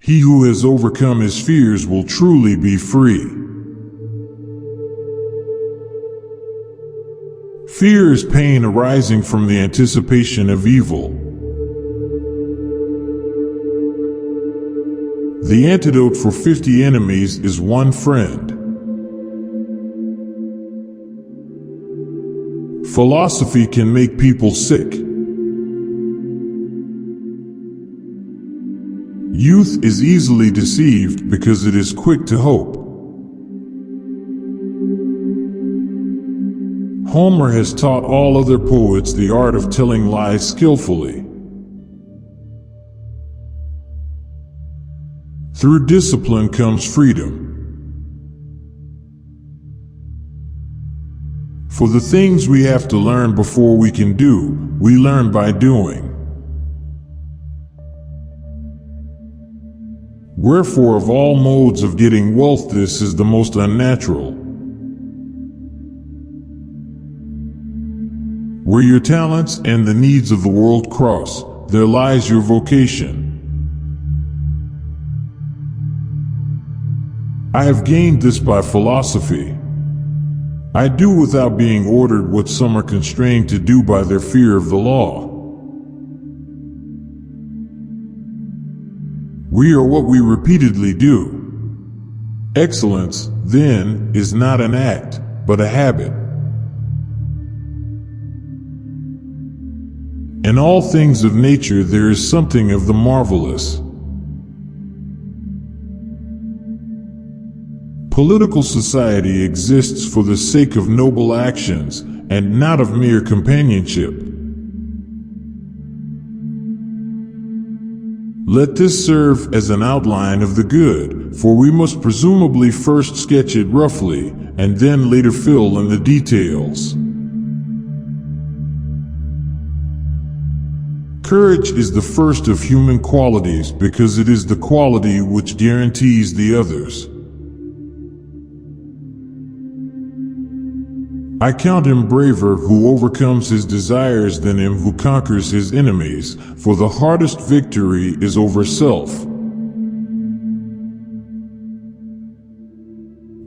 He who has overcome his fears will truly be free. Fear is pain arising from the anticipation of evil. The antidote for 50 enemies is one friend. Philosophy can make people sick. Youth is easily deceived because it is quick to hope. Homer has taught all other poets the art of telling lies skillfully. Through discipline comes freedom. For the things we have to learn before we can do, we learn by doing. Wherefore, of all modes of getting wealth, this is the most unnatural. Where your talents and the needs of the world cross, there lies your vocation. I have gained this by philosophy. I do without being ordered what some are constrained to do by their fear of the law. We are what we repeatedly do. Excellence, then, is not an act, but a habit. In all things of nature there is something of the marvelous. Political society exists for the sake of noble actions and not of mere companionship. Let this serve as an outline of the good, for we must presumably first sketch it roughly and then later fill in the details. Courage is the first of human qualities because it is the quality which guarantees the others. I count him braver who overcomes his desires than him who conquers his enemies, for the hardest victory is over self.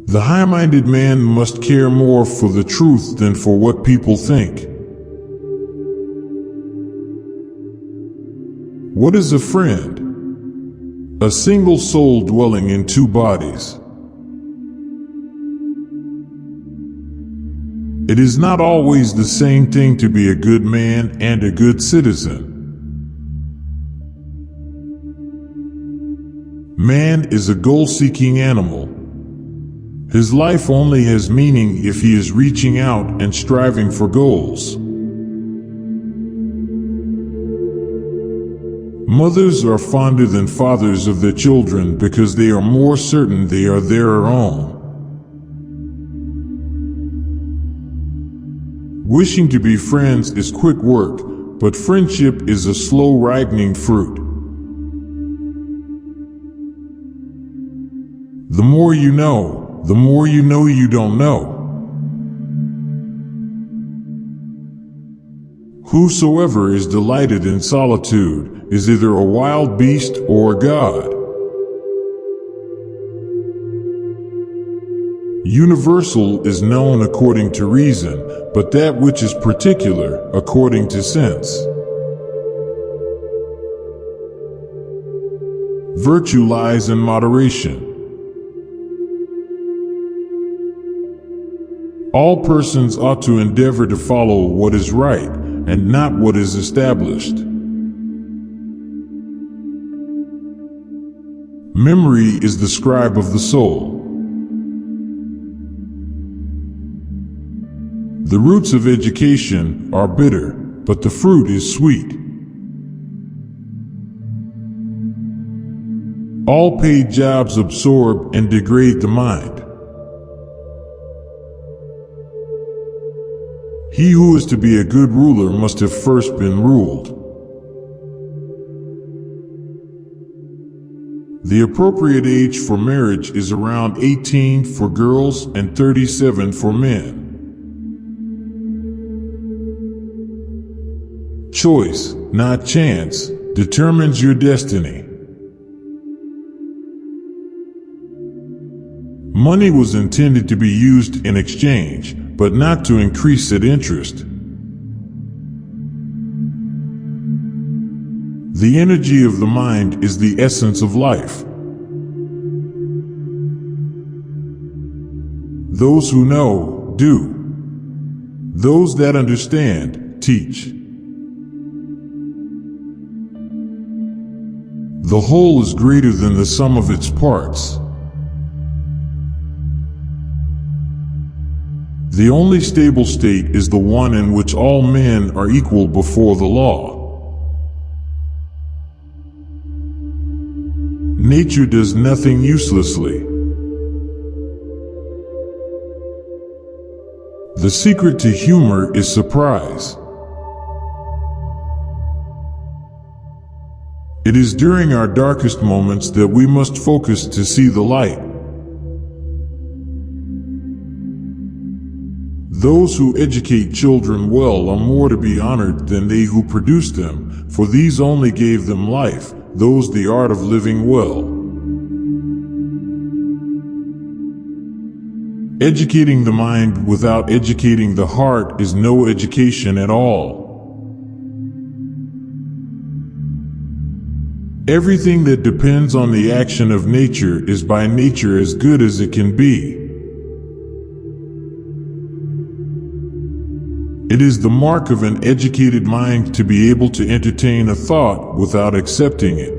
The high-minded man must care more for the truth than for what people think. What is a friend? A single soul dwelling in two bodies. It is not always the same thing to be a good man and a good citizen. Man is a goal-seeking animal. His life only has meaning if he is reaching out and striving for goals. Mothers are fonder than fathers of their children because they are more certain they are their own. Wishing to be friends is quick work, but friendship is a slow ripening fruit. The more you know you don't know. Whosoever is delighted in solitude is either a wild beast or a god. Universal is known according to reason, but that which is particular according to sense. Virtue lies in moderation. All persons ought to endeavor to follow what is right and not what is established. Memory is the scribe of the soul. The roots of education are bitter, but the fruit is sweet. All paid jobs absorb and degrade the mind. He who is to be a good ruler must have first been ruled. The appropriate age for marriage is around 18 for girls and 37 for men. Choice, not chance, determines your destiny. Money was intended to be used in exchange, but not to increase its interest. The energy of the mind is the essence of life. Those who know, do. Those that understand, teach. The whole is greater than the sum of its parts. The only stable state is the one in which all men are equal before the law. Nature does nothing uselessly. The secret to humor is surprise. It is during our darkest moments that we must focus to see the light. Those who educate children well are more to be honored than they who produce them, for these only gave them life, those the art of living well. Educating the mind without educating the heart is no education at all. Everything that depends on the action of nature is by nature as good as it can be. It is the mark of an educated mind to be able to entertain a thought without accepting it.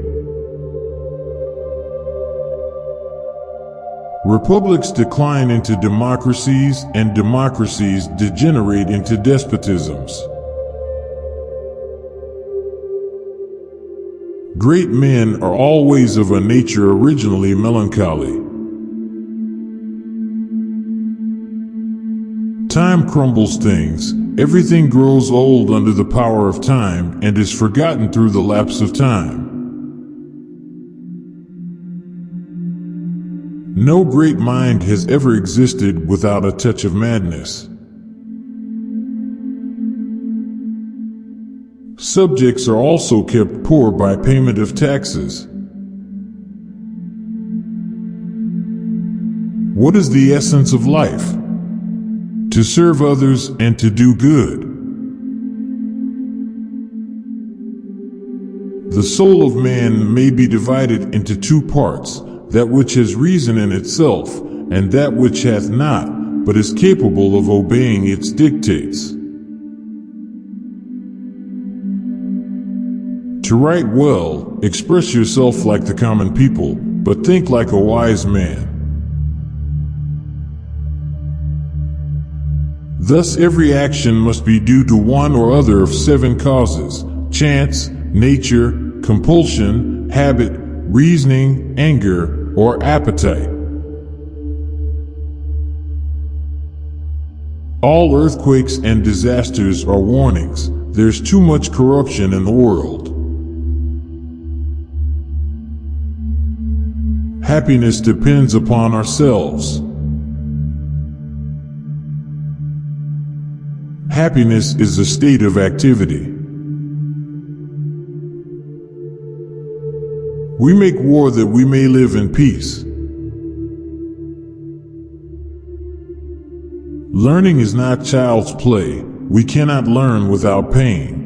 Republics decline into democracies, and democracies degenerate into despotisms. Great men are always of a nature originally melancholy. Time crumbles things. Everything grows old under the power of time and is forgotten through the lapse of time. No great mind has ever existed without a touch of madness. Subjects are also kept poor by payment of taxes. What is the essence of life? To serve others and to do good. The soul of man may be divided into two parts, that which has reason in itself, and that which hath not, but is capable of obeying its dictates. To write well, express yourself like the common people, but think like a wise man. Thus every action must be due to one or other of 7 causes: chance, nature, compulsion, habit, reasoning, anger, or appetite. All earthquakes and disasters are warnings. There's too much corruption in the world. Happiness depends upon ourselves. Happiness is a state of activity. We make war that we may live in peace. Learning is not child's play. We cannot learn without pain.